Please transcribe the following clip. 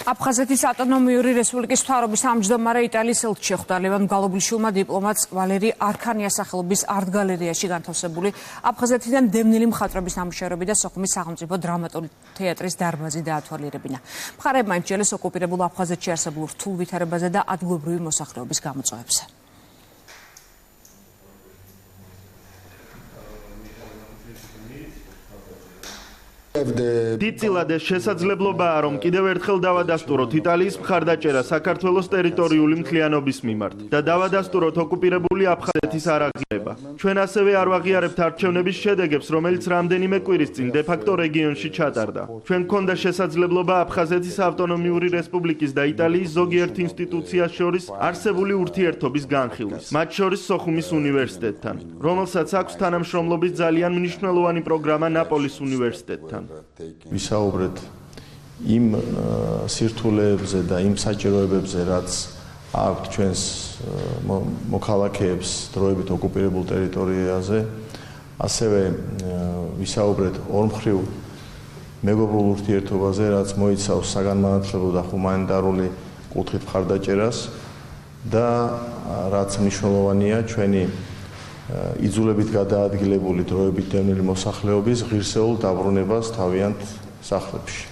აფხაზეთის ავტონომიური რესპუბლიკის მთავრობის თავმჯდომარე იტალიის ელჩი შეხვდა ლევან გალობლიშვილმა დიპლომატს ვალერი არქანიას სახელობის არტ-გალერეაში განთავსებული აფხაზეთიდან დევნილი მხატვრების ნამუშევრები და სოხუმის სახელმწიფო დრამატული თეატრის დარბაზი დაათვალიერებინა. მხარეებმა იმსჯელეს ოკუპირებულ აფხაზეთში არსებულ რთულ ვითარებაზე და ადგილობრივი მოსახლეობის გამოწვევებზე. დიდწილად ეს შესაძლებლობაა, რომ კიდევ ერთხელ დავადასტუროთ იტალიის მხარდაჭერა საქართველოს ტერიტორიული მთლიანობის მიმართ და დავადასტუროთ ოკუპირებული აფხაზეთის არაღიარება. ჩვენ ასევე არ ვაღიარებთ არჩევნების შედეგებს, რომელიც რამდენიმე კვირის წინ დე-ფაქტო რეგიონში ჩატარდა. ჩვენ გქონდა შესაძლებლობა აფხაზეთის ავტონომიური რესპუბლიკის და იტალიის ზოგიერთ ინსტიტუციას შორის არსებული ურთიერთობის განხილვის, მათ შორის სოხუმის უნივერსიტეტთან, რომელსაც აქვს თანამშრომლობის ძალიან მნიშვნელოვანი პროგრამა ნაპოლის უნივერსიტეტთან. ვისაუბრეთ იმ სირთულეებზე და იმ საჭიროებებზე, რაც აქვთ ჩვენს მოქალაქეებს დროებით ოკუპირებულ ტერიტორიაზე, ასევე ვისაუბრეთ ორმხრივ მეგობრულ ურთიერთობაზე, რაც მოიცავს საგანმანათლებლო და ჰუმანიტარული კუთხით მხარდაჭერას და რაც მნიშვნელოვანია ჩვენი იძულებით გადაადგილებული დროებით დევნილი მოსახლეობის ღირსეულ დაბრუნებას თავიანთ სახლებში.